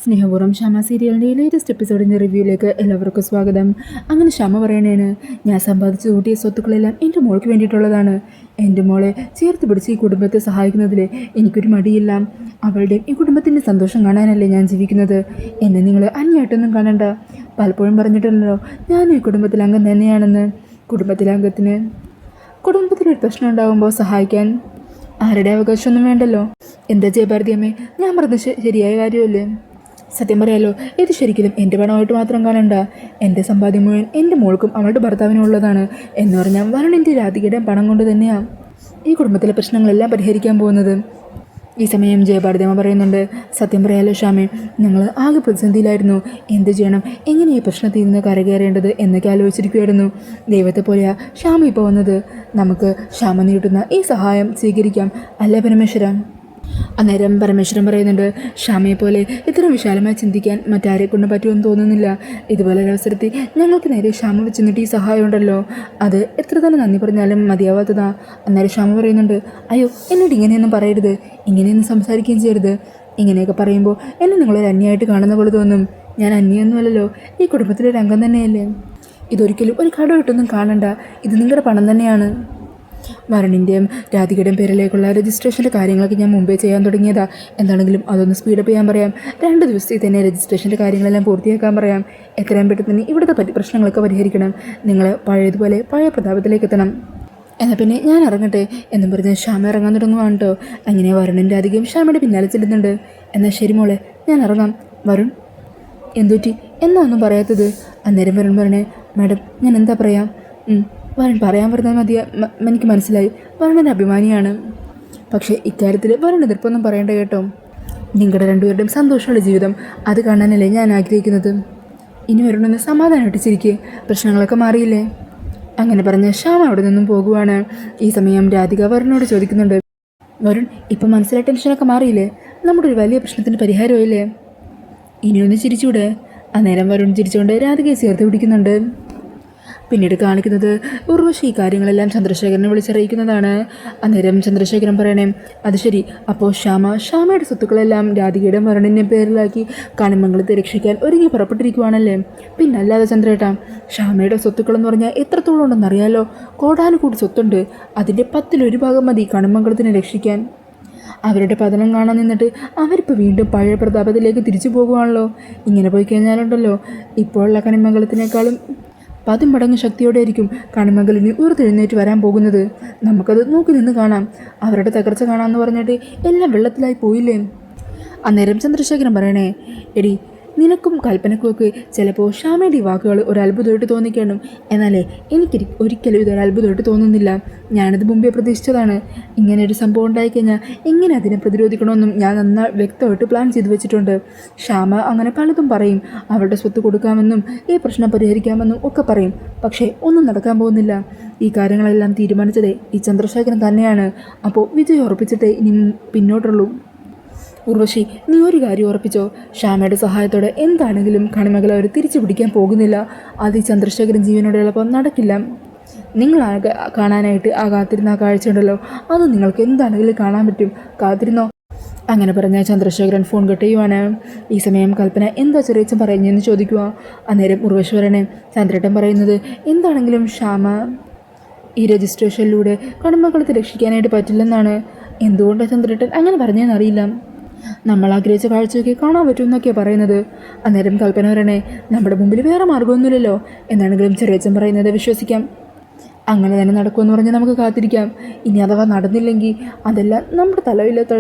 സ്നേഹപൂർവ്വം ക്ഷമ സീരിയലിൻ്റെ ലേറ്റസ്റ്റ് എപ്പിസോഡിൻ്റെ റിവ്യൂയിലേക്ക് എല്ലാവർക്കും സ്വാഗതം. അങ്ങനെ ക്ഷമ പറയണേന്, ഞാൻ സമ്പാദിച്ചു കൂട്ടിയ സ്വത്തുക്കളെല്ലാം എൻ്റെ മോൾക്ക് വേണ്ടിയിട്ടുള്ളതാണ്. എൻ്റെ മോളെ ചേർത്ത് പിടിച്ച് ഈ കുടുംബത്തെ സഹായിക്കുന്നതിൽ എനിക്കൊരു മടിയില്ല. അവളുടെയും ഈ കുടുംബത്തിൻ്റെ സന്തോഷം കാണാനല്ലേ ഞാൻ ജീവിക്കുന്നത്. എന്നെ നിങ്ങൾ അന്യായിട്ടൊന്നും കാണണ്ട. പലപ്പോഴും പറഞ്ഞിട്ടുണ്ടല്ലോ ഞാനും ഈ കുടുംബത്തിലെ അംഗം തന്നെയാണെന്ന്. കുടുംബത്തിലൊരു പ്രശ്നം ഉണ്ടാകുമ്പോൾ സഹായിക്കാൻ ആരുടെ അവകാശമൊന്നും വേണ്ടല്ലോ. എന്താ ജയഭാരതി അമ്മേ, ഞാൻ പറഞ്ഞത് ശരിയായ കാര്യമല്ലേ? സത്യം പറയാലോ, ഇത് ശരിക്കും എൻ്റെ പണമായിട്ട് മാത്രം കാണണ്ട. എൻ്റെ സമ്പാദ്യം മുഴുവൻ എൻ്റെ മോൾക്കും അവളുടെ ഭർത്താവിനും ഉള്ളതാണ്. എന്ന് പറഞ്ഞാൽ വരുണിൻ്റെ രാധികയുടെ പണം കൊണ്ട് തന്നെയാണ് ഈ കുടുംബത്തിലെ പ്രശ്നങ്ങളെല്ലാം പരിഹരിക്കാൻ പോകുന്നത്. ഈ സമയം ജയഭാരതിയമ്മ പറയുന്നുണ്ട്, സത്യം പറയാലോ ഷ്യാമേ, ഞങ്ങൾ ആകെ പ്രതിസന്ധിയിലായിരുന്നു. എന്ത് ചെയ്യണം, എങ്ങനെ ഈ പ്രശ്നത്തിൽ നിന്ന് കരകയറേണ്ടത് എന്നൊക്കെ ആലോചിച്ചിരിക്കുമായിരുന്നു. ദൈവത്തെ പോലെയാ ഷ്യാമ ഇപ്പോൾ വന്നത്. നമുക്ക് ഷ്യാമ നീട്ടുന്ന ഈ സഹായം സ്വീകരിക്കാം അല്ലേ പരമേശ്വര? അന്നേരം പരമേശ്വരൻ പറയുന്നുണ്ട്, ക്ഷമയെ പോലെ ഇത്ര വിശാലമായി ചിന്തിക്കാൻ മറ്റാരെ കൊണ്ട് പറ്റുമെന്ന് തോന്നുന്നില്ല. ഇതുപോലെ ഒരവസരത്തിൽ ഞങ്ങൾക്ക് നേരെ ക്ഷമ വെച്ച് നിന്നിട്ട് ഈ സഹായം ഉണ്ടല്ലോ, അത് എത്ര തന്നെ നന്ദി പറഞ്ഞാലും മതിയാവാത്തതാ. അന്നേരം ക്ഷമ പറയുന്നുണ്ട്, അയ്യോ എന്നോട് ഇങ്ങനെയൊന്നും പറയരുത്, ഇങ്ങനെയൊന്നും സംസാരിക്കുകയും ചെയ്യരുത്. ഇങ്ങനെയൊക്കെ പറയുമ്പോൾ എന്നെ നിങ്ങളൊരു അന്യമായിട്ട് കാണുന്ന പോലെ തോന്നും. ഞാൻ അന്യൊന്നുമല്ലല്ലോ, ഈ കുടുംബത്തിലൊരു അംഗം തന്നെയല്ലേ. ഇതൊരിക്കലും ഒരു കടമായിട്ടൊന്നും കാണണ്ട, ഇത് നിങ്ങളുടെ പണം തന്നെയാണ്. വരുണിൻ്റെയും രാധികയുടെയും പേരിലേക്കുള്ള രജിസ്ട്രേഷൻ്റെ കാര്യങ്ങളൊക്കെ ഞാൻ മുമ്പേ ചെയ്യാൻ തുടങ്ങിയതാ. എന്താണെങ്കിലും അതൊന്ന് സ്പീഡപ്പ് ചെയ്യാൻ പറയാം. 2 ദിവസത്തിൽ തന്നെ രജിസ്ട്രേഷൻ്റെ കാര്യങ്ങളെല്ലാം പൂർത്തിയാക്കാൻ പറയാം. എത്രയും പെട്ടെന്ന് തന്നെ ഇവിടുത്തെ പ്രശ്നങ്ങളൊക്കെ പരിഹരിക്കണം. നിങ്ങൾ പഴയതുപോലെ പഴയ പ്രതാപത്തിലേക്ക് എത്തണം. എന്നാൽ പിന്നെ ഞാൻ ഇറങ്ങട്ടെ എന്നും പറഞ്ഞ് ഷ്യാമ ഇറങ്ങാൻ തുടങ്ങുവാണ് കേട്ടോ. അങ്ങനെ വരുണിൻ്റെ രാധികയും ഷ്യാമയുടെ പിന്നാലെ ചെല്ലുന്നുണ്ട്. എന്നാൽ ശരി മോളെ, ഞാൻ ഇറങ്ങാം. വരുൺ, എന്തുറ്റി എന്നാ ഒന്നും പറയാത്തത്? അന്നേരം വരുൺ പറഞ്ഞേ, മാഡം ഞാൻ എന്താ പറയാം? വരുൺ പറയാൻ പറഞ്ഞാൽ എനിക്ക് മനസ്സിലായി, വരുണിൻ്റെ അഭിമാനിയാണ്. പക്ഷേ ഇക്കാര്യത്തിൽ വരുൺ എതിർപ്പൊന്നും പറയേണ്ട കേട്ടോ. നിങ്ങളുടെ രണ്ടുപേരുടെയും സന്തോഷമുള്ള ജീവിതം അത് കാണാനല്ലേ ഞാൻ ആഗ്രഹിക്കുന്നത്. ഇനി വരുണൊന്ന് സമാധാനമായിട്ട് ചിരിക്കുക, പ്രശ്നങ്ങളൊക്കെ മാറിയില്ലേ? അങ്ങനെ പറഞ്ഞ് ഷ്യാമ അവിടെ നിന്നും പോകുവാണ്. ഈ സമയം രാധിക വരുണിനോട് ചോദിക്കുന്നുണ്ട്, വരുൺ ഇപ്പം മനസ്സിലായ ടെൻഷനൊക്കെ മാറിയില്ലേ? നമ്മുടെ ഒരു വലിയ പ്രശ്നത്തിന് പരിഹാരമായില്ലേ? ഇനിയൊന്ന് ചിരിച്ചൂടെ? അന്നേരം വരുൺ ചിരിച്ചുകൊണ്ട് രാധികയെ ചേർത്ത് പിടിക്കുന്നുണ്ട്. പിന്നീട് കാണിക്കുന്നത് ഉർവശി ഈ കാര്യങ്ങളെല്ലാം ചന്ദ്രശേഖരനെ വിളിച്ചറിയിക്കുന്നതാണ്. അന്നേരം ചന്ദ്രശേഖരൻ പറയണേ, അത് ശരി, അപ്പോൾ ഷ്യാമയുടെ സ്വത്തുക്കളെല്ലാം രാധികയുടെ വരുണിൻ്റെ പേരിലാക്കി കണിമംഗലത്തെ രക്ഷിക്കാൻ ഒരുങ്ങി പുറപ്പെട്ടിരിക്കുവാണല്ലേ? പിന്നല്ലാതെ ചന്ദ്രേട്ടാ, ഷ്യാമയുടെ സ്വത്തുക്കളെന്ന് പറഞ്ഞാൽ എത്രത്തോളം ഉണ്ടെന്നറിയാലോ. കോടാനുകൂടി സ്വത്തുണ്ട്. അതിൻ്റെ 10-1 ഭാഗം മതി കണിമംഗലത്തിനെ രക്ഷിക്കാൻ. അവരുടെ പതനം കാണാൻ നിന്നിട്ട് അവരിപ്പോൾ വീണ്ടും പഴയ പ്രതാപത്തിലേക്ക് തിരിച്ചു പോകുവാണല്ലോ. ഇങ്ങനെ പോയി കഴിഞ്ഞാലുണ്ടല്ലോ, ഇപ്പോഴുള്ള കണിമംഗലത്തിനേക്കാളും 10 മടങ്ങ് ശക്തിയോടെ ആയിരിക്കും കണിമംഗലിന് ഉയർത്തെഴുന്നേറ്റ് വരാൻ പോകുന്നത്. നമുക്കത് നോക്കി നിന്ന് കാണാം. അവരുടെ തകർച്ച കാണാമെന്ന് പറഞ്ഞിട്ട് എല്ലാം വെള്ളത്തിലായി പോയില്ലേ? അന്നേരം ചന്ദ്രശേഖരൻ പറയണേ, എടി നിനക്കും കൽപ്പനക്കുമൊക്കെ ചിലപ്പോൾ ഷ്യാമയുടെ ഈ വാക്കുകൾ ഒരു അത്ഭുതമായിട്ട് തോന്നിക്കണം. എന്നാലേ എനിക്ക് ഒരിക്കലും ഇതൊരു അത്ഭുതമായിട്ട് തോന്നുന്നില്ല. ഞാനത് മുമ്പേ പ്രതീക്ഷിച്ചതാണ്. ഇങ്ങനെ ഒരു സംഭവം ഉണ്ടായിക്കഴിഞ്ഞാൽ എങ്ങനെ അതിനെ പ്രതിരോധിക്കണമെന്നും ഞാൻ നന്നായി വ്യക്തമായിട്ട് പ്ലാൻ ചെയ്തു വെച്ചിട്ടുണ്ട്. ഷ്യാമ അങ്ങനെ പലതും പറയും, അവളുടെ സ്വത്ത് കൊടുക്കാമെന്നും ഈ പ്രശ്നം പരിഹരിക്കാമെന്നും ഒക്കെ പറയും. പക്ഷേ ഒന്നും നടക്കാൻ പോകുന്നില്ല. ഈ കാര്യങ്ങളെല്ലാം തീരുമാനിച്ചതേ ഈ ചന്ദ്രശേഖരൻ തന്നെയാണ്. അപ്പോൾ വിജയം ഉറപ്പിച്ചിട്ടേ ഇനി പിന്നോട്ടുള്ളൂ. ഉർവശി, നീ ഒരു കാര്യം ഉറപ്പിച്ചോ, ഷ്യാമയുടെ സഹായത്തോടെ എന്താണെങ്കിലും കണിമംഗലം അവർ തിരിച്ചു പിടിക്കാൻ പോകുന്നില്ല. അത് ഈ ചന്ദ്രശേഖരൻ ജീവനോടെ ഉള്ളപ്പോൾ നടക്കില്ല. നിങ്ങൾ കാണാനായിട്ട് കാത്തിരുന്ന ആ കാഴ്ച ഉണ്ടല്ലോ, അത് നിങ്ങൾക്ക് എന്താണെങ്കിലും കാണാൻ പറ്റും. കാത്തിരുന്നോ? അങ്ങനെ പറഞ്ഞ ചന്ദ്രശേഖരൻ ഫോൺ കട്ട് ചെയ്യുവാണ്. ഈ സമയം കൽപ്പന എന്താ ചെറിയച്ഛൻ പറയുന്നതെന്ന് ചോദിക്കുക. അന്നേരം ഉർവശിവരനെ ചന്ദ്രേട്ടൻ പറയുന്നത്, എന്താണെങ്കിലും ഷ്യാമ ഈ രജിസ്ട്രേഷനിലൂടെ കണിമംഗലത്തെ രക്ഷിക്കാനായിട്ട് പറ്റില്ലെന്നാണ്. എന്തുകൊണ്ടാണ് ചന്ദ്രേട്ടൻ അങ്ങനെ പറഞ്ഞതെന്നറിയില്ല. നമ്മൾ ആഗ്രഹിച്ച കാഴ്ചയൊക്കെ കാണാൻ പറ്റുമെന്നൊക്കെയാണ് പറയുന്നത്. അന്നേരം കൽപ്പന വരണേ, നമ്മുടെ മുമ്പിൽ വേറെ മാർഗ്ഗമൊന്നുമില്ലല്ലോ. എന്നാണെങ്കിലും ചെറിയച്ഛൻ പറയുന്നത് വിശ്വസിക്കാം. അങ്ങനെ തന്നെ നടക്കുമെന്ന് പറഞ്ഞ് നമുക്ക് കാത്തിരിക്കാം. ഇനി അഥവാ നടന്നില്ലെങ്കിൽ അതെല്ലാം നമ്മുടെ തലവില്ലാത്ത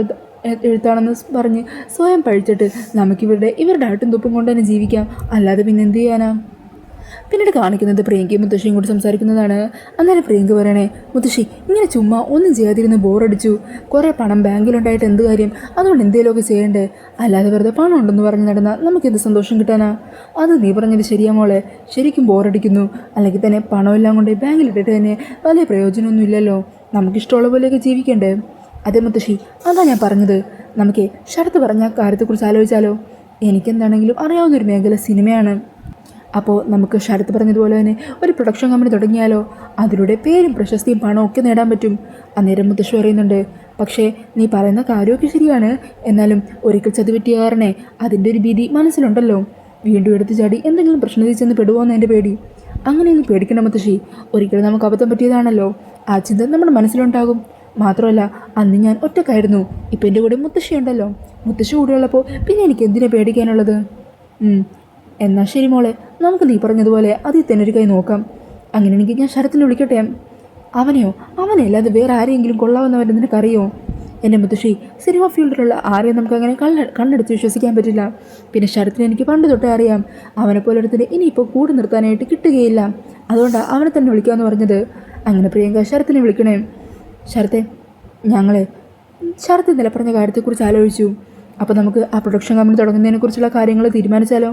എഴുത്താണെന്ന് പറഞ്ഞ് സ്വയം പഴിച്ചിട്ട് ഇവരുടെ ആട്ടും തുപ്പും കൊണ്ട് തന്നെ ജീവിക്കാം. അല്ലാതെ പിന്നെ എന്ത് ചെയ്യാനാ? പിന്നീട് കാണിക്കുന്നത് പ്രിയങ്കയും മുത്തശ്ശിയും കൂടി സംസാരിക്കുന്നതാണ്. അന്നേരം പ്രിയങ്ക പറയണേ, മുത്തശ്ശി ഇങ്ങനെ ചുമ്മാ ഒന്നും ചെയ്യാതിരുന്ന് ബോറടിച്ചു. കുറേ പണം ബാങ്കിലുണ്ടായിട്ട് എന്ത് കാര്യം? അതുകൊണ്ട് എന്തെങ്കിലുമൊക്കെ ചെയ്യണ്ടേ? അല്ലാതെ വെറുതെ പണം ഉണ്ടെന്ന് പറഞ്ഞ് നടന്നാൽ നമുക്കെന്ത് സന്തോഷം കിട്ടാനാ? അത് നീ പറഞ്ഞത് ശരിയാ മോളെ, ശരിക്കും ബോറടിക്കുന്നു. അല്ലെങ്കിൽ തന്നെ പണമെല്ലാം കൊണ്ട് ബാങ്കിലിട്ടിട്ട് തന്നെ വലിയ പ്രയോജനമൊന്നും ഇല്ലല്ലോ. നമുക്കിഷ്ടമുള്ള പോലെയൊക്കെ ജീവിക്കണ്ടേ? അതെ മുത്തശ്ശി, അതാ ഞാൻ പറഞ്ഞത്. നമുക്ക് ശരത്ത് പറഞ്ഞ കാര്യത്തെക്കുറിച്ച് ആലോചിച്ചാലോ? എനിക്കെന്താണെങ്കിലും അറിയാവുന്നൊരു മേഖല സിനിമയാണ്. അപ്പോൾ നമുക്ക് ശരത്ത് പറഞ്ഞതുപോലെ തന്നെ ഒരു പ്രൊഡക്ഷൻ കമ്പനി തുടങ്ങിയാലോ? അതിലൂടെ പേരും പ്രശസ്തിയും പണവും ഒക്കെ നേടാൻ പറ്റും. അന്നേരം മുത്തശ്ശി പറയുന്നുണ്ട്, പക്ഷേ നീ പറയുന്ന കാര്യമൊക്കെ ശരിയാണ്. എന്നാലും ഒരിക്കൽ ചതുപറ്റിയ കാരണേ അതിൻ്റെ ഒരു ഭീതി മനസ്സിലുണ്ടല്ലോ. വീണ്ടും എടുത്തു ചാടി എന്തെങ്കിലും പ്രശ്നത്തിൽ ചെന്ന് പെടുവോന്ന് എൻ്റെ പേടി. അങ്ങനെയൊന്നും പേടിക്കണ്ട മുത്തശ്ശി. ഒരിക്കലും നമുക്ക് അബദ്ധം പറ്റിയതാണല്ലോ. ആ ചിന്ത നമ്മുടെ മനസ്സിലുണ്ടാകും. മാത്രമല്ല, അന്ന് ഞാൻ ഒറ്റക്കായിരുന്നു. ഇപ്പം എൻ്റെ കൂടെ മുത്തശ്ശി ഉണ്ടല്ലോ. മുത്തശ്ശി കൂടെയുള്ളപ്പോൾ പിന്നെ എനിക്ക് എന്തിനാ പേടിക്കാനുള്ളത്? എന്നാൽ ശരി മോളെ, നമുക്ക് നീ പറഞ്ഞതുപോലെ അതിൽ തന്നെ ഒരു കൈ നോക്കാം. അങ്ങനെയാണെങ്കിൽ ഞാൻ ശരത്തിനെ വിളിക്കട്ടെ. അവനെയോ? അവനല്ലാതെ വേറെ ആരെയെങ്കിലും കൊള്ളാവുന്നവരെ നിനക്കറിയോ? എൻ്റെ മുത്തശ്ശി, സിനിമ ഫീൽഡിലുള്ള ആരെയും നമുക്കങ്ങനെ കണ്ണെടുത്ത് വിശ്വസിക്കാൻ പറ്റില്ല. പിന്നെ ശരത്തിനെ എനിക്ക് പണ്ട് തൊട്ടേ അറിയാം. അവനെപ്പോലെ ഒരുത്തിന് ഇനിയിപ്പോൾ കൂടെ നിർത്താനായിട്ട് കിട്ടുകയില്ല. അതുകൊണ്ടാണ് അവനെ തന്നെ വിളിക്കാമെന്ന് പറഞ്ഞത്. അങ്ങനെ പ്രിയങ്ക ശരത്തിനെ വിളിക്കണേ. ശരത്തെ, ഞങ്ങളെ ശരത്ത് ഇന്നലെ പറഞ്ഞ കാര്യത്തെക്കുറിച്ച് ആലോചിച്ചു. അപ്പോൾ നമുക്ക് ആ പ്രൊഡക്ഷൻ കമ്പനി തുടങ്ങുന്നതിനെക്കുറിച്ചുള്ള കാര്യങ്ങൾ തീരുമാനിച്ചാലോ?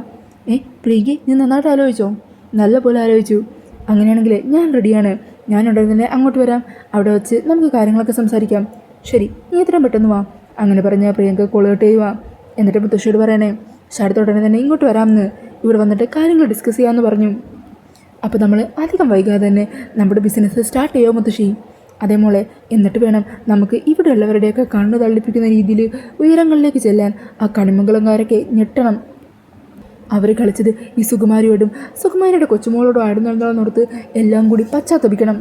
പ്രിയങ്കി, നീ നന്നായിട്ട് ആലോചിച്ചോ? നല്ല പോലെ ആലോചിച്ചു. അങ്ങനെയാണെങ്കിൽ ഞാൻ റെഡിയാണ്. ഞാനുടനെ തന്നെ അങ്ങോട്ട് വരാം. അവിടെ വെച്ച് നമുക്ക് കാര്യങ്ങളൊക്കെ സംസാരിക്കാം. ശരി, നീ എത്രയും പെട്ടെന്ന് വാ. അങ്ങനെ പറഞ്ഞ പ്രിയങ്ക കോൾ കട്ട് ചെയ്യുക. എന്നിട്ട് മുത്തശ്ശിയോട് പറയണേ, ശരത്ത് ഉടനെ തന്നെ ഇങ്ങോട്ട് വരാമെന്ന്, ഇവിടെ വന്നിട്ട് കാര്യങ്ങൾ ഡിസ്കസ് ചെയ്യാമെന്ന് പറഞ്ഞു. അപ്പോൾ നമ്മൾ അധികം വൈകാതെ തന്നെ നമ്മുടെ ബിസിനസ് സ്റ്റാർട്ട് ചെയ്യുമോ മുത്തശ്ശി? അതേ മോളെ, എന്നിട്ട് വേണം നമുക്ക് ഇവിടെയുള്ളവരുടെയൊക്കെ കണ്ണു തള്ളിപ്പിക്കുന്ന രീതിയിൽ ഉയരങ്ങളിലേക്ക് ചെല്ലാൻ. ആ കണിമംഗലംകാരൊക്കെ ഞെട്ടണം. അവർ കളിച്ചത് ഈ സുകുമാരിയോടും സുകുമാരിയുടെ കൊച്ചുമോളോടും ആടുന്നുണ്ടോയെന്നോർത്ത് എല്ലാം കൂടി പശ്ചാത്തപിക്കണം.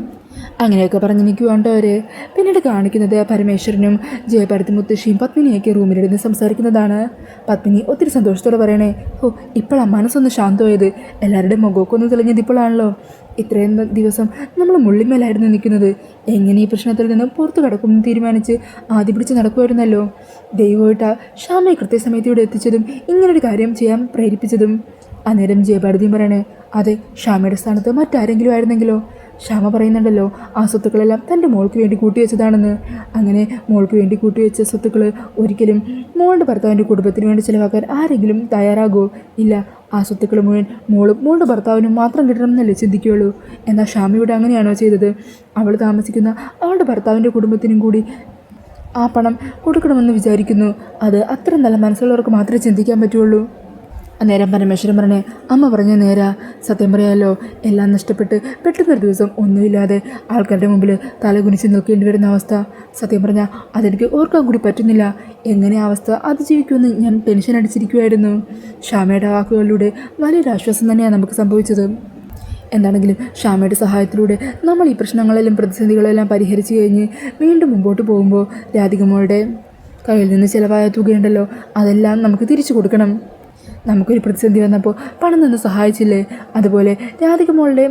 അങ്ങനെയൊക്കെ പറഞ്ഞ് നിൽക്കുവാണ്ടോ അവർ. പിന്നീട് കാണിക്കുന്നത് പരമേശ്വരനും ജയഭാരതി മുത്തശ്ശിയും പത്മിനിയൊക്കെ റൂമിലിരുന്ന് സംസാരിക്കുന്നതാണ്. പത്മിനി ഒത്തിരി സന്തോഷത്തോടെ പറയണേ, ഇപ്പോഴാണ് മനസ്സൊന്ന് ശാന്തമായത്. എല്ലാവരുടെയും മുഖമൊക്കെ ഒന്ന് തെളിഞ്ഞത് ഇപ്പോഴാണല്ലോ. ഇത്രയും ദിവസം നമ്മൾ മുള്ളിമേലായിരുന്നു നിൽക്കുന്നത്. എങ്ങനെ ഈ പ്രശ്നത്തിൽ നിന്ന് പുറത്തു കിടക്കുമെന്ന് തീരുമാനിച്ച് ആദ്യ പിടിച്ച് നടക്കുമായിരുന്നല്ലോ. ദൈവമായിട്ടാ ശ്യാമയെ കൃത്യസമയത്ത് ഇവിടെ എത്തിച്ചതും ഇങ്ങനൊരു കാര്യം ചെയ്യാൻ പ്രേരിപ്പിച്ചതും. അന്നേരം ജയഭാരതിയും പറയണേ, അതെ, ശ്യാമയുടെ സ്ഥാനത്ത് മറ്റാരെങ്കിലും ആയിരുന്നെങ്കിലോ? ശ്യാമ പറയുന്നുണ്ടല്ലോ, ആ സ്വത്തുക്കളെല്ലാം തൻ്റെ മോൾക്ക് വേണ്ടി കൂട്ടിവെച്ചതാണെന്ന്. അങ്ങനെ മോൾക്ക് വേണ്ടി കൂട്ടിവെച്ച സ്വത്തുക്കൾ ഒരിക്കലും മോളുടെ ഭർത്താവിൻ്റെ കുടുംബത്തിന് വേണ്ടി ചിലവാക്കാൻ ആരെങ്കിലും തയ്യാറാകുമോ? ഇല്ല. ആ സ്വത്തുക്കൾ മുഴുവൻ മോളും മോളുടെ ഭർത്താവിനും മാത്രം കിട്ടണമെന്നല്ലേ ചിന്തിക്കുകയുള്ളൂ. എന്നാൽ ശ്യാമയുടെ അങ്ങനെയാണോ ചെയ്തത്? അവൾ താമസിക്കുന്ന അവളുടെ ഭർത്താവിൻ്റെ കുടുംബത്തിനും കൂടി ആ പണം കൊടുക്കണമെന്ന് വിചാരിക്കുന്നു. അത് അത്ര നല്ല മനസ്സുള്ളവർക്ക് മാത്രമേ ചിന്തിക്കാൻ പറ്റുള്ളൂ. അന്നേരം പരമേശ്വരൻ പറഞ്ഞേ, അമ്മ പറഞ്ഞ നേരാ. സത്യം പറയാമല്ലോ, എല്ലാം നഷ്ടപ്പെട്ട് പെട്ടെന്നൊരു ദിവസം ഒന്നുമില്ലാതെ ആൾക്കാരുടെ മുമ്പിൽ തലകുനിച്ച് നിൽക്കേണ്ടി വരുന്ന അവസ്ഥ. സത്യം പറഞ്ഞാൽ അതെനിക്ക് ഓർക്കാൻ കൂടി പറ്റുന്നില്ല. എങ്ങനെ അവസ്ഥ അതിജീവിക്കുമെന്ന് ഞാൻ ടെൻഷൻ അടിച്ചിരിക്കുമായിരുന്നു. ശ്യാമയുടെ വാക്കുകളിലൂടെ വലിയൊരു ആശ്വാസം തന്നെയാണ് നമുക്ക് സംഭവിച്ചത്. എന്താണെങ്കിലും ശ്യാമയുടെ സഹായത്തിലൂടെ നമ്മൾ ഈ പ്രശ്നങ്ങളെല്ലാം പ്രതിസന്ധികളെല്ലാം പരിഹരിച്ച് കഴിഞ്ഞ് വീണ്ടും മുമ്പോട്ട് പോകുമ്പോൾ രാധികമ്മയുടെ കയ്യിൽ നിന്ന് ചിലവായ തുകയുണ്ടല്ലോ, അതെല്ലാം നമുക്ക് തിരിച്ചു കൊടുക്കണം. നമുക്കൊരു പ്രതിസന്ധി വന്നപ്പോൾ പണം നിന്ന് സഹായിച്ചില്ലേ, അതുപോലെ രാധികമ്മളുടെ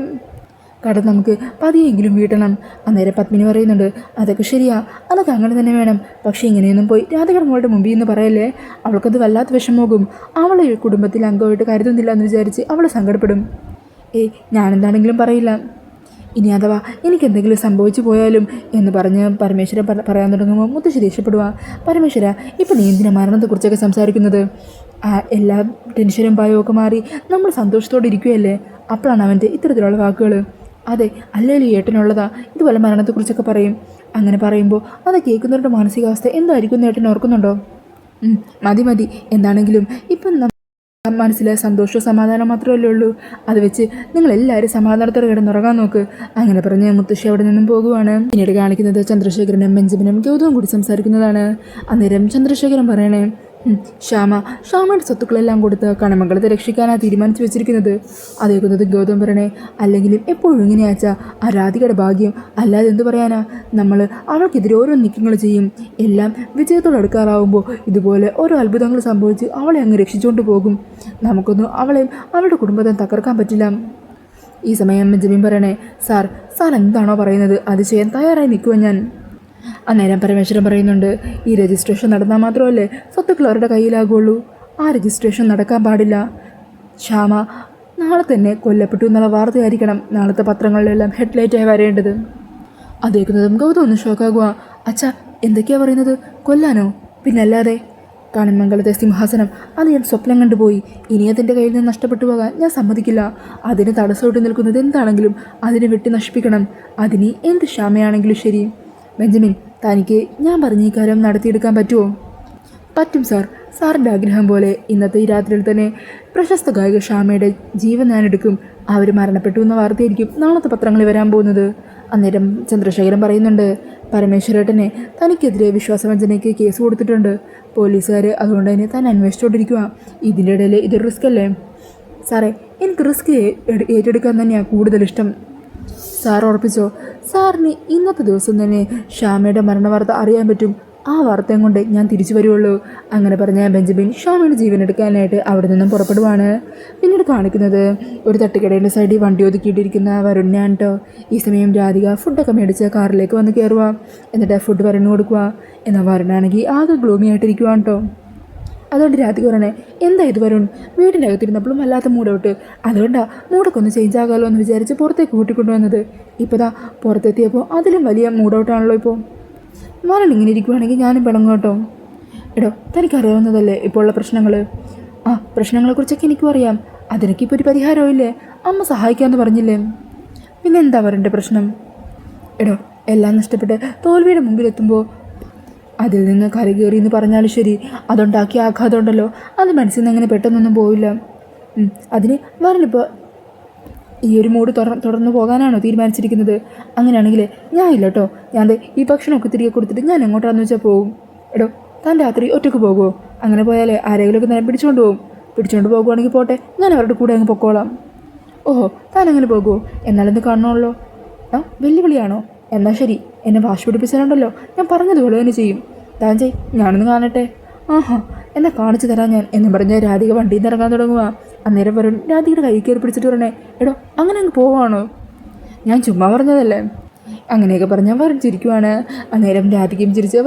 കടം നമുക്ക് പതിയെങ്കിലും വീട്ടണം. അന്നേരം പത്മിനി പറയുന്നുണ്ട്, അതൊക്കെ ശരിയാ, അതൊക്കെ അങ്ങനെ തന്നെ വേണം. പക്ഷേ ഇങ്ങനെയൊന്നും പോയി രാധികമ്മളുടെ മുമ്പിൽ നിന്ന് പറയല്ലേ. അവൾക്കത് വല്ലാത്ത വിഷമമാകും. അവളെ കുടുംബത്തിൽ അംഗമായിട്ട് കരുതുന്നില്ല എന്ന് വിചാരിച്ച് അവൾ സങ്കടപ്പെടും. ഞാനെന്താണെങ്കിലും പറയില്ല. ഇനി അഥവാ എനിക്കെന്തെങ്കിലും സംഭവിച്ചു പോയാലും എന്ന് പറഞ്ഞ് പരമേശ്വരൻ പറയാൻ തുടങ്ങുമ്പോൾ മുത്തശ്ശി ദേഷ്യപ്പെടുക. പരമേശ്വര, ഇപ്പം നീ എന്തിനാ മരണത്തെക്കുറിച്ചൊക്കെ സംസാരിക്കുന്നത്? എല്ലാ ടെൻഷനും ഭയവും മാറി നമ്മൾ സന്തോഷത്തോടെ ഇരിക്കുകയല്ലേ. അപ്പോഴാണ് അവൻ്റെ ഇത്തരത്തിലുള്ള വാക്കുകൾ. അതെ, അല്ലെങ്കിൽ ഏട്ടനുള്ളതാ ഇതുപോലെ മരണത്തെക്കുറിച്ചൊക്കെ പറയും. അങ്ങനെ പറയുമ്പോൾ അത് കേൾക്കുന്നവരുടെ മാനസികാവസ്ഥ എന്തായിരിക്കും ഏട്ടൻ ഓർക്കുന്നുണ്ടോ? മതി. എന്താണെങ്കിലും ഇപ്പം മനസ്സിലെ സന്തോഷവും സമാധാനം മാത്രമല്ലേ ഉള്ളൂ. അത് വെച്ച് നിങ്ങളെല്ലാവരും സമാധാനത്തോടെ കിടന്നുറങ്ങാൻ നോക്ക്. അങ്ങനെ പറഞ്ഞ് മുത്തശ്ശി അവിടെ നിന്നും പോകുവാണ്. പിന്നീട് കാണിക്കുന്നത് ചന്ദ്രശേഖരനും ബെഞ്ചമിനും ഗൗതവും കൂടി സംസാരിക്കുന്നതാണ്. അന്നേരം ചന്ദ്രശേഖരൻ പറയണേ, ശ്യാമയുടെ സ്വത്തുക്കളെല്ലാം കൊടുത്ത് കണമംഗലത്തെ രക്ഷിക്കാനാണ് തീരുമാനിച്ചു വെച്ചിരിക്കുന്നത്. അതേക്കുന്നത് ഗൗതം പറയണേ, അല്ലെങ്കിലും എപ്പോഴും ഇങ്ങനെയാച്ചാ ആ രാധികയുടെ ഭാഗ്യം. അല്ലാതെ എന്തു പറയാനാ? നമ്മൾ അവൾക്കെതിരെ ഓരോ നീക്കങ്ങൾ ചെയ്യും. എല്ലാം വിജയത്തോട് അടുക്കാറാവുമ്പോൾ ഇതുപോലെ ഓരോ അത്ഭുതങ്ങൾ സംഭവിച്ച് അവളെ അങ്ങ് രക്ഷിച്ചുകൊണ്ട് പോകും. നമുക്കൊന്നും അവളെയും അവളുടെ കുടുംബത്തെ തകർക്കാൻ പറ്റില്ല. ഈ സമയം ബെഞ്ചമിൻ പറയണേ, സാർ എന്താണോ പറയുന്നത് അത് ചെയ്യാൻ തയ്യാറായി നിൽക്കുവാൻ ഞാൻ. അന്നേരം പരമേശ്വരൻ പറയുന്നുണ്ട്, ഈ രജിസ്ട്രേഷൻ നടന്നാൽ മാത്രമല്ലേ സ്വത്തുക്കൾ അവരുടെ കയ്യിലാകുള്ളൂ. ആ രജിസ്ട്രേഷൻ നടക്കാൻ പാടില്ല. ശ്യാമ നാളെ തന്നെ കൊല്ലപ്പെട്ടു എന്നുള്ള വാർത്തയായിരിക്കണം നാളത്തെ പത്രങ്ങളിലെല്ലാം ഹെഡ്ലൈറ്റായി വരേണ്ടത്. അതേക്കുന്നതും ഗൗതം ഒന്ന് ഷോക്കാകുക. അച്ഛാ, എന്തൊക്കെയാ പറയുന്നത്? കൊല്ലാനോ? പിന്നല്ലാതെ. കണിമംഗലത്തെ സിംഹാസനം അത് ഞാൻ സ്വപ്നം കണ്ടുപോയി. ഇനി അതിൻ്റെ കയ്യിൽ നിന്ന് നഷ്ടപ്പെട്ടു പോകാൻ ഞാൻ സമ്മതിക്കില്ല. അതിന് തടസ്സമായിട്ട് നിൽക്കുന്നത് എന്താണെങ്കിലും അതിനെ വെട്ടി നശിപ്പിക്കണം. അതിന് എന്ത് ശ്യാമയാണെങ്കിലും ശരി. ബെഞ്ചമിൻ, തനിക്ക് ഞാൻ പറഞ്ഞ ഈ കാര്യം നടത്തിയെടുക്കാൻ പറ്റുമോ? പറ്റും സാർ. സാറിൻ്റെ ആഗ്രഹം പോലെ ഇന്നത്തെ ഈ രാത്രിയിൽ തന്നെ പ്രശസ്ത ഗായിക ഷാമയുടെ ജീവൻ ഞാനെടുക്കും. അവർ മരണപ്പെട്ടു എന്ന വാർത്തയായിരിക്കും നാളത്തെ പത്രങ്ങളിൽ വരാൻ പോകുന്നത്. അന്നേരം ചന്ദ്രശേഖരൻ പറയുന്നുണ്ട്, പരമേശ്വരേട്ടനെ തനിക്കെതിരെ വിശ്വാസവഞ്ചനയ്ക്ക് കേസ് കൊടുത്തിട്ടുണ്ട് പോലീസുകാർ. അതുകൊണ്ട് തന്നെ താൻ അന്വേഷിച്ചുകൊണ്ടിരിക്കുക. ഇതിൻ്റെ ഇടയിൽ ഇതൊരു റിസ്ക് അല്ലേ സാറേ? എനിക്ക് റിസ്ക് ഏറ്റെടുക്കാൻ തന്നെയാണ് കൂടുതലിഷ്ടം. സാർ ഉറപ്പിച്ചോ? സാറിന് ഇന്നത്തെ ദിവസം തന്നെ ഷാമയുടെ മരണവാർത്ത അറിയാൻ പറ്റും. ആ വാർത്തയും കൊണ്ട് ഞാൻ തിരിച്ചു വരുവുള്ളൂ. അങ്ങനെ പറഞ്ഞ ബെഞ്ചമിൻ ഷാമയുടെ ജീവൻ എടുക്കാനായിട്ട് അവിടെ നിന്നും പുറപ്പെടുവാണ്. പിന്നീട് കാണിക്കുന്നത് ഒരു തട്ടുകടയുടെ സൈഡിൽ വണ്ടി ഒതുക്കിയിട്ടിരിക്കുന്ന വരുണിനെയാണ് കേട്ടോ. ഈ സമയം രാധിക ഫുഡൊക്കെ മേടിച്ച് കാറിലേക്ക് വന്ന് കയറുക. എന്നിട്ട് ഫുഡ് വരുന്നു കൊടുക്കുക. എന്നാൽ വരുണാണെങ്കിൽ ആകെ ഗ്ലൂമി ആയിട്ടിരിക്കുവാണ് കേട്ടോ. അതുകൊണ്ട് രാധിക പറയണേ, എന്താ ഇത് വരുൺ? വീടിൻ്റെ അകത്തിരുന്നപ്പോഴും വല്ലാത്ത മൂടൗട്ട്. അതുകൊണ്ടാണ് മൂടൊക്കെ ഒന്ന് ചേഞ്ച് ആകാമല്ലോ എന്ന് വിചാരിച്ച് പുറത്തേക്ക് കൂട്ടിക്കൊണ്ടുവന്നത്. ഇപ്പോൾ ദാ പുറത്തെത്തിയപ്പോൾ അതിലും വലിയ മൂടൗട്ടാണല്ലോ. ഇപ്പോൾ വരുൺ ഇങ്ങനെ ഇരിക്കുവാണെങ്കിൽ ഞാനും പിണങ്ങും കേട്ടോ. എടോ, തനിക്കറിയാവുന്നതല്ലേ ഇപ്പോൾ ഉള്ള പ്രശ്നങ്ങൾ? ആ, പ്രശ്നങ്ങളെക്കുറിച്ചൊക്കെ എനിക്കും അറിയാം. അതിനൊക്കെ ഇപ്പോൾ ഒരു പരിഹാരവും ഇല്ലേ? അമ്മ സഹായിക്കാമെന്ന് പറഞ്ഞില്ലേ? പിന്നെ എന്താ വരൻ്റെ പ്രശ്നം? എടോ, എല്ലാം നഷ്ടപ്പെട്ട് തോൽവിയുടെ മുമ്പിലെത്തുമ്പോൾ അതിൽ നിന്ന് കരകയറി എന്ന് പറഞ്ഞാലും ശരി, അതുണ്ടാക്കിയ ആഘാതം ഉണ്ടല്ലോ, അത് മനസ്സിൽ നിന്ന് അങ്ങനെ പെട്ടെന്നൊന്നും പോവില്ല. അതിന് വരനിപ്പോൾ ഈ ഒരു മൂഡ് തുടർന്ന് പോകാനാണോ തീരുമാനിച്ചിരിക്കുന്നത്? അങ്ങനെയാണെങ്കിൽ ഞാൻ ഇല്ല കേട്ടോ. ഞാൻ ഈ ഭക്ഷണമൊക്കെ തിരികെ കൊടുത്തിട്ട് ഞാൻ എങ്ങോട്ടാണെന്ന് വെച്ചാൽ പോകും. എടോ, താൻ രാത്രി ഒറ്റയ്ക്ക് പോകുമോ? അങ്ങനെ പോയാലേ ആരെങ്കിലുമൊക്കെ നേരം പിടിച്ചുകൊണ്ട് പോകും. പിടിച്ചുകൊണ്ട് പോകുവാണെങ്കിൽ പോട്ടെ, ഞാൻ അവരുടെ കൂടെ അങ്ങ് പൊക്കോളാം. ഓഹോ, താൻ അങ്ങനെ പോകുമോ? എന്നാലെന്ത് കാണണമല്ലോ. ആ, വെല്ലുവിളിയാണോ? എന്നാൽ ശരി, എന്നെ വാശി പിടിപ്പിച്ചാലുണ്ടല്ലോ ഞാൻ പറഞ്ഞതുപോലെ തന്നെ ചെയ്യും. താൻ ചെയ്, ഞാനൊന്ന് കാണട്ടെ. ആഹാ, എന്നെ കാണിച്ചു തരാം ഞാൻ എന്നും പറഞ്ഞ് രാധിക വണ്ടിയിൽ നിന്ന് ഇറങ്ങാൻ തുടങ്ങുക. അന്നേരം വരുൺ രാധികയുടെ കൈ കയറി പിടിച്ചിട്ട് പറഞ്ഞേ, എടോ അങ്ങനെ അങ്ങ് പോവാണോ? ഞാൻ ചുമ്മാ പറഞ്ഞതല്ലേ. അങ്ങനെയൊക്കെ പറഞ്ഞാൽ വരുൺ ചിരിക്കുവാണ്. അന്നേരം രാധികയും ചിരിച്ച്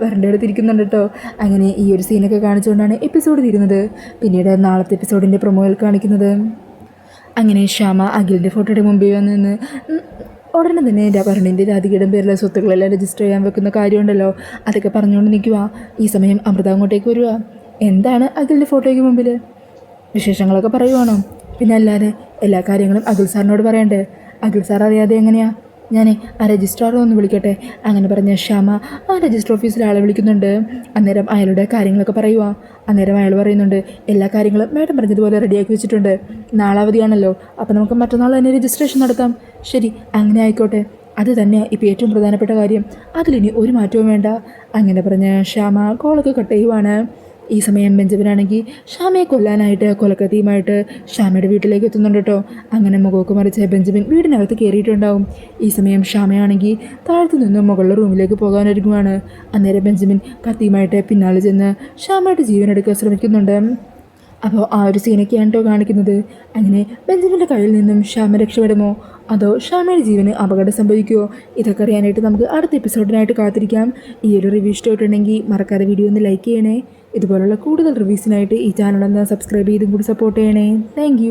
വരൻ്റെ അടുത്ത് ഇരിക്കുന്നുണ്ട് കേട്ടോ. അങ്ങനെ ഈ ഒരു സീനൊക്കെ കാണിച്ചുകൊണ്ടാണ് എപ്പിസോഡ് തീരുന്നത്. പിന്നീട് നാളത്തെ എപ്പിസോഡിൻ്റെ പ്രൊമോയിൽ കാണിക്കുന്നത് അങ്ങനെ ശ്യാമ അഖിലിൻ്റെ ഫോട്ടോയുടെ മുമ്പിൽ വന്ന് നിന്ന് ഉടനെ തന്നെ വരുണിൻ്റെ രാധികയുടെ പേരിലെ സ്വത്തുക്കളെല്ലാം രജിസ്റ്റർ ചെയ്യാൻ വെക്കുന്ന കാര്യമുണ്ടല്ലോ, അതൊക്കെ പറഞ്ഞുകൊണ്ട് നിൽക്കുക. ഈ സമയം അമൃത അങ്ങോട്ടേക്ക് വരിക. എന്താണ് അഖിലിൻ്റെ ഫോട്ടോയ്ക്ക് മുമ്പിൽ? വിശേഷങ്ങളൊക്കെ പറയുവാണോ? പിന്നെ അല്ലാതെ എല്ലാ കാര്യങ്ങളും അഖിൽ സാറിനോട് പറയണ്ടേ? അഖിൽ സാർ അറിയാതെ എങ്ങനെയാ? ഞാൻ ആ രജിസ്ട്രാറെ ഒന്ന് വിളിക്കട്ടെ. അങ്ങനെ പറഞ്ഞ ശ്യാമ ആ രജിസ്റ്റർ ഓഫീസിൽ ആളെ വിളിക്കുന്നുണ്ട്. അന്നേരം അയാളുടെ കാര്യങ്ങളൊക്കെ പറയുക. അന്നേരം അയാൾ പറയുന്നുണ്ട്, എല്ലാ കാര്യങ്ങളും മാഡം പറഞ്ഞതുപോലെ റെഡിയാക്കി വെച്ചിട്ടുണ്ട്. നാളെ അവധിയാണല്ലോ, അപ്പോൾ നമുക്ക് മറ്റന്നാൾ തന്നെ രജിസ്ട്രേഷൻ നടത്താം. ശരി, അങ്ങനെ ആയിക്കോട്ടെ. അത് തന്നെയാണ് ഇപ്പോൾ ഏറ്റവും പ്രധാനപ്പെട്ട കാര്യം. അതിലിനി ഒരു മാറ്റവും വേണ്ട. അങ്ങനെ പറഞ്ഞ ശ്യാമ കോളൊക്കെ കട്ട് ചെയ്യുവാണ്. ഈ സമയം ബെഞ്ചമിനാണെങ്കിൽ ഷാമയെ കൊല്ലാനായിട്ട് കൊലക്കത്തിയുമായിട്ട് ഷാമയുടെ വീട്ടിലേക്ക് എത്തുന്നുണ്ട് കേട്ടോ. അങ്ങനെ മുഖമൊക്കെ മറിച്ച് ബെഞ്ചമിൻ വീടിനകത്ത് കയറിയിട്ടുണ്ടാവും. ഈ സമയം ഷാമയാണെങ്കിൽ താഴത്തു നിന്നും മുകളിലെ റൂമിലേക്ക് പോകാനൊരുങ്ങുവാണ്. അന്നേരം ബെഞ്ചമിൻ കത്തിയുമായിട്ട് പിന്നാലെ ചെന്ന് ഷാമയുടെ ജീവനെടുക്കാൻ ശ്രമിക്കുന്നുണ്ട്. അപ്പോൾ ആ ഒരു സീനൊക്കെയാണ് കേട്ടോ കാണിക്കുന്നത്. അങ്ങനെ ബെഞ്ചമിൻ്റെ കയ്യിൽ നിന്നും ഷാമ രക്ഷപ്പെടുമോ, അതോ ഷാമയുടെ ജീവന് അപകടം സംഭവിക്കുമോ? ഇതൊക്കെ അറിയാനായിട്ട് നമുക്ക് അടുത്ത എപ്പിസോഡിനായിട്ട് കാത്തിരിക്കാം. ഈ ഒരു റിവ്യൂ ഇഷ്ടമായിട്ടുണ്ടെങ്കിൽ മറക്കാതെ വീഡിയോ ഒന്ന് ലൈക്ക് ചെയ്യണേ. ഇതുപോലുള്ള കൂടുതൽ റിവ്യൂസിനായിട്ട് ഈ ചാനലൊന്ന് സബ്സ്ക്രൈബ് ചെയ്തും കൂടി സപ്പോർട്ട് ചെയ്യണേ. താങ്ക്